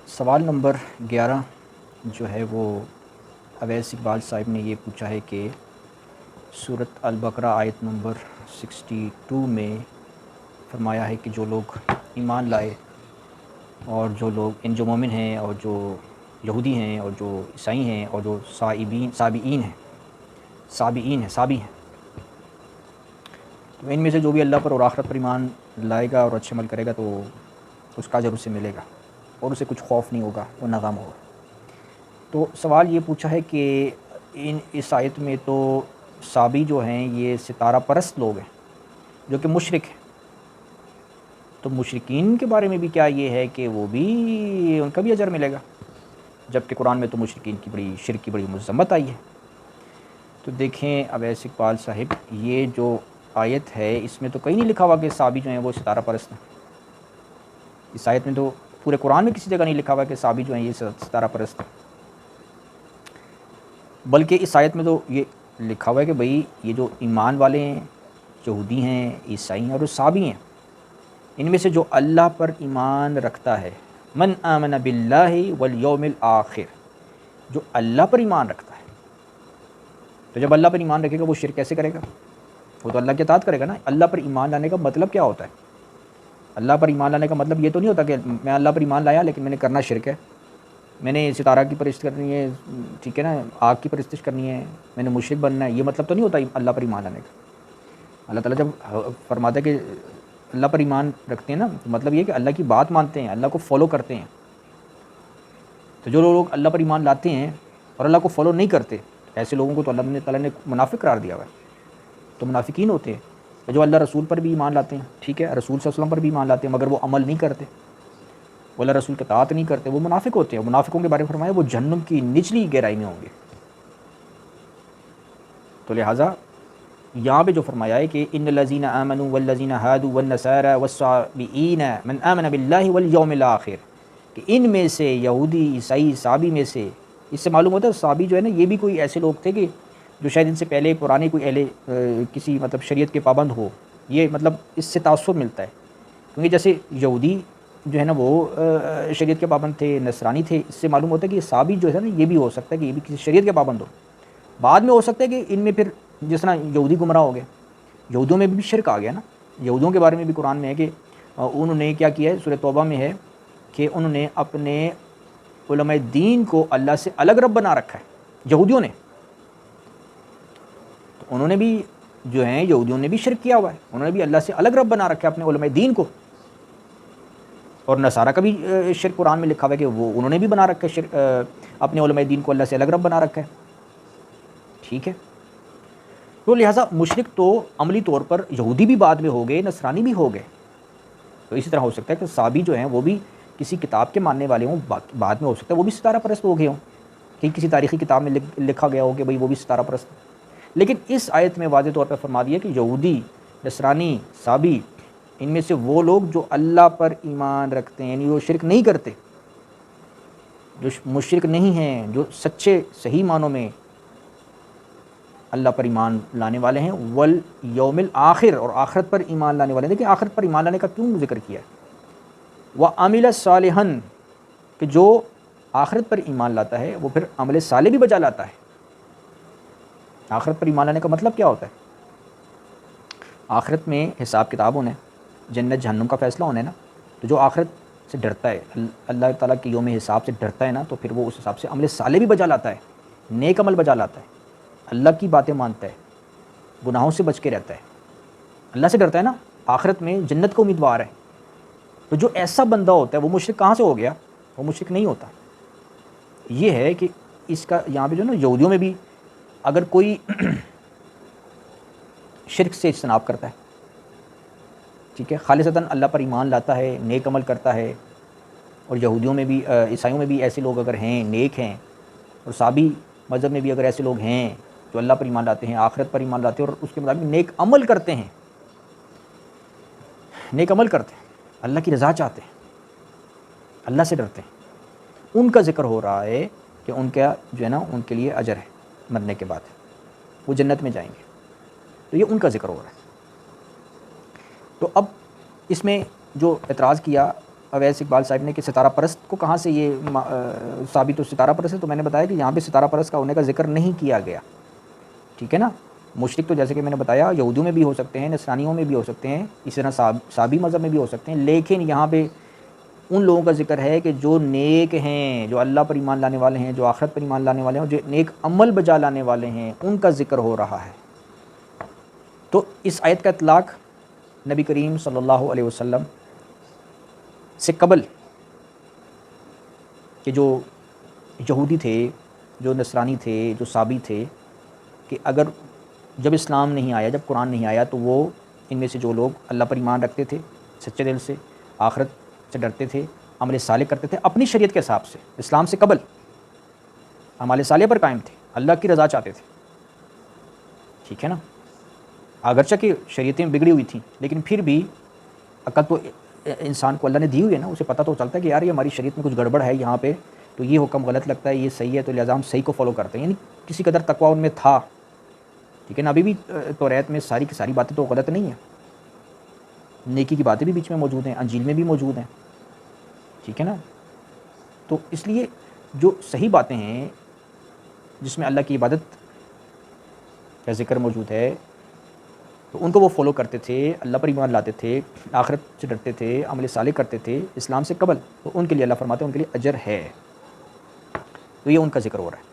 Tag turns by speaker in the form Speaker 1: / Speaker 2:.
Speaker 1: سوال نمبر 11 جو ہے وہ اویس اقبال صاحب نے یہ پوچھا ہے کہ سورۃ البقرہ آیت نمبر 62 میں فرمایا ہے کہ جو لوگ ایمان لائے اور جو لوگ جو مومن ہیں اور جو یہودی ہیں اور جو عیسائی ہیں اور جو سابی ہیں تو ان میں سے جو بھی اللہ پر اور آخرت پر ایمان لائے گا اور اچھے عمل کرے گا تو اس کا اجر اسے ملے گا اور اسے کچھ خوف نہیں ہوگا، وہ نہ غم ہوگا۔ تو سوال یہ پوچھا ہے کہ اس آیت میں تو سابی جو ہیں یہ ستارہ پرست لوگ ہیں جو کہ مشرک ہیں، تو مشرکین کے بارے میں بھی کیا یہ ہے کہ وہ بھی ان کا بھی اجر ملے گا، جبکہ قرآن میں تو مشرکین کی شرک کی بڑی مذمت آئی ہے۔ تو دیکھیں اویس اقبال صاحب، یہ جو آیت ہے اس میں تو کہیں نہیں لکھا ہوا کہ سابی جو ہیں وہ ستارہ پرست ہیں۔ اس آیت میں تو پورے قرآن میں کسی جگہ نہیں لکھا ہوا کہ سابی جو ہیں یہ ستارہ پرست ہیں، بلکہ اس آیت میں تو یہ لکھا ہوا ہے کہ بھئی یہ جو ایمان والے ہیں، یہودی ہیں، عیسائی ہیں اور جو سابی ہیں، ان میں سے جو اللہ پر ایمان رکھتا ہے، من آمن باللہ والیوم الآخر، جو اللہ پر ایمان رکھتا ہے، تو جب اللہ پر ایمان رکھے گا وہ شرک کیسے کرے گا؟ وہ تو اللہ کی اطاعت کرے گا نا۔ اللہ پر ایمان لانے کا مطلب کیا ہوتا ہے؟ اللہ پر ایمان لانے کا مطلب یہ تو نہیں ہوتا کہ میں اللہ پر ایمان لایا لیکن میں نے کرنا شرک ہے، میں نے ستارہ کی پرستش کرنی ہے، ٹھیک ہے نا، آگ کی پرستش کرنی ہے، میں نے مشرک بننا ہے، یہ مطلب تو نہیں ہوتا اللہ پر ایمان لانے کا۔ اللہ تعالیٰ جب فرماتا ہے کہ اللہ پر ایمان رکھتے ہیں نا، تو مطلب یہ کہ اللہ کی بات مانتے ہیں، اللہ کو فالو کرتے ہیں۔ تو جو لوگ اللہ پر ایمان لاتے ہیں اور اللہ کو فالو نہیں کرتے، ایسے لوگوں کو تو اللہ تعالیٰ نے منافق قرار دیا ہوا ہے، تو منافقین ہوتے ہیں۔ جو اللہ رسول پر بھی ایمان لاتے ہیں، ٹھیک ہے، رسول صلی اللہ علیہ وسلم پر بھی ایمان لاتے ہیں، مگر وہ عمل نہیں کرتے، وہ اللہ رسول کی اطاعت نہیں کرتے، وہ منافق ہوتے ہیں۔ منافقوں کے بارے میں فرمایا وہ جہنم کی نچلی گہرائی میں ہوں گے۔ تو لہٰذا یہاں پہ جو فرمایا ہے کہ ان الذین آمنوا والذین ہادوا والنصارى والصابئین من آمن باللہ والیوم الآخر، کہ ان میں سے یہودی، عیسائی، سابی میں سے، اس سے معلوم ہوتا ہے سابی جو ہے نا یہ بھی کوئی ایسے لوگ تھے کہ جو شاید ان سے پہلے پرانے کوئی اہل کسی مطلب شریعت کے پابند ہو، یہ مطلب اس سے تعصب ملتا ہے، کیونکہ جیسے یہودی جو ہے نا وہ شریعت کے پابند تھے، نصرانی تھے، اس سے معلوم ہوتا ہے کہ یہ سابی جو ہے نا یہ بھی ہو سکتا ہے کہ یہ بھی کسی شریعت کے پابند ہو۔ بعد میں ہو سکتا ہے کہ ان میں پھر جس طرح یہودی گمراہ ہو گئے، یہودیوں میں بھی شرک آ گیا نا۔ یہودیوں کے بارے میں بھی قرآن میں ہے کہ انہوں نے کیا کیا ہے، سورہ توبہ میں ہے کہ انہوں نے اپنے علماء دین کو اللہ سے الگ رب بنا رکھا ہے، یہودیوں نے۔ تو انہوں نے بھی جو ہیں یہودیوں نے بھی شرک کیا ہوا ہے، انہوں نے بھی اللہ سے الگ رب بنا رکھا ہے اپنے علماء دین کو۔ اور نصارہ کا بھی شرک قرآن میں لکھا ہوا ہے کہ وہ انہوں نے بھی بنا رکھا ہے شرک، اپنے علماء دین کو اللہ سے الگ رب بنا رکھا ہے، ٹھیک ہے۔ تو لہٰذا مشرک تو عملی طور پر یہودی بھی بعد میں ہو گئے، نصرانی بھی ہو گئے۔ تو اسی طرح ہو سکتا ہے کہ سابی جو ہیں وہ بھی کسی کتاب کے ماننے والے ہوں، بعد میں ہو سکتا ہے وہ بھی ستارہ پرست ہو گئے ہوں، کہ کسی تاریخی کتاب میں لکھا گیا ہو کہ بھئی وہ بھی ستارہ پرست ہیں۔ لیکن اس آیت میں واضح طور پر فرما دیا کہ یہودی، نصرانی، سابی، ان میں سے وہ لوگ جو اللہ پر ایمان رکھتے ہیں، یعنی وہ شرک نہیں کرتے، جو مشرک نہیں ہیں، جو سچے صحیح معنوں میں اللہ پر ایمان لانے والے ہیں، والیوم الآخر، اور آخرت پر ایمان لانے والے ہیں۔ دیکھیں آخرت پر ایمان لانے کا کیوں ذکر کیا ہے؟ وَعَمِلَ صَالِحًا، کہ جو آخرت پر ایمان لاتا ہے وہ پھر عمل صالح بھی بجا لاتا ہے۔ آخرت پر ایمان لانے کا مطلب کیا ہوتا ہے؟ آخرت میں حساب کتاب ہونا ہے، جنت جہنم کا فیصلہ ہونا ہے نا۔ تو جو آخرت سے ڈرتا ہے، اللہ تعالیٰ کے یوم حساب سے ڈرتا ہے نا، تو پھر وہ اس حساب سے عمل صالح بھی بجا لاتا ہے، نیک عمل بجا لاتا ہے، اللہ کی باتیں مانتا ہے، گناہوں سے بچ کے رہتا ہے، اللہ سے ڈرتا ہے نا، آخرت میں جنت کا امیدوار ہے۔ تو جو ایسا بندہ ہوتا ہے وہ مشرک کہاں سے ہو گیا؟ وہ مشرک نہیں ہوتا۔ یہ ہے کہ اس کا یہاں پہ جو نا یہودیوں میں بھی اگر کوئی شرک سے اجتناب کرتا ہے، ٹھیک ہے، خالصتاً اللہ پر ایمان لاتا ہے، نیک عمل کرتا ہے، اور یہودیوں میں بھی عیسائیوں میں بھی ایسے لوگ اگر ہیں، نیک ہیں، اور سابی مذہب میں بھی اگر ایسے لوگ ہیں جو اللہ پر ایمان لاتے ہیں، آخرت پر ایمان لاتے ہیں اور اس کے مطابق نیک عمل کرتے ہیں، نیک عمل کرتے ہیں، اللہ کی رضا چاہتے ہیں، اللہ سے ڈرتے ہیں، ان کا ذکر ہو رہا ہے کہ ان کا جو ہے نا ان کے لیے اجر ہے، مرنے کے بعد وہ جنت میں جائیں گے۔ تو یہ ان کا ذکر ہو رہا ہے۔ تو اب اس میں جو اعتراض کیا اویس اقبال صاحب نے کہ ستارہ پرست کو کہاں سے یہ ثابت ہو ستارہ پرست ہے، تو میں نے بتایا کہ یہاں پہ ستارہ پرست کا ہونے کا ذکر نہیں کیا گیا، ٹھیک ہے نا۔ مشرک تو جیسے کہ میں نے بتایا یہودیوں میں بھی ہو سکتے ہیں، نصرانیوں میں بھی ہو سکتے ہیں، اسی طرح صابی مذہب میں بھی ہو سکتے ہیں، لیکن یہاں پہ ان لوگوں کا ذکر ہے کہ جو نیک ہیں، جو اللہ پر ایمان لانے والے ہیں، جو آخرت پر ایمان لانے والے ہیں، اور جو نیک عمل بجا لانے والے ہیں، ان کا ذکر ہو رہا ہے۔ تو اس آیت کا اطلاق نبی کریم صلی اللہ علیہ وسلم سے قبل کہ جو یہودی تھے، جو نصرانی تھے، جو صابی تھے، کہ اگر جب اسلام نہیں آیا، جب قرآن نہیں آیا، تو وہ ان میں سے جو لوگ اللہ پر ایمان رکھتے تھے سچے دل سے، آخرت سے ڈرتے تھے، عمل صالح کرتے تھے اپنی شریعت کے حساب سے، اسلام سے قبل عمل صالح پر قائم تھے، اللہ کی رضا چاہتے تھے، ٹھیک ہے نا۔ اگرچہ کہ شریعتیں بگڑی ہوئی تھیں، لیکن پھر بھی عقل تو انسان کو اللہ نے دی ہوئی ہے نا، اسے پتہ تو چلتا ہے کہ یار یہ ہماری شریعت میں کچھ گڑبڑ ہے، یہاں پہ تو یہ حکم غلط لگتا ہے، یہ صحیح ہے، تو لہٰذا ہم صحیح کو فالو کرتے ہیں، یعنی کسی قدر تقویٰ ان میں تھا، ٹھیک ہے نا۔ ابھی بھی توریت میں ساری کی ساری باتیں تو غلط نہیں ہیں، نیکی کی باتیں بھی بیچ میں موجود ہیں، انجیل میں بھی موجود ہیں، ٹھیک ہے نا۔ تو اس لیے جو صحیح باتیں ہیں جس میں اللہ کی عبادت کا ذکر موجود ہے، تو ان کو وہ فالو کرتے تھے، اللہ پر ایمان لاتے تھے، آخرت سے ڈرتے تھے، عمل صالح کرتے تھے اسلام سے قبل، تو ان کے لیے اللہ فرماتے ہیں ان کے لیے اجر ہے، تو یہ ان کا ذکر ہو رہا ہے۔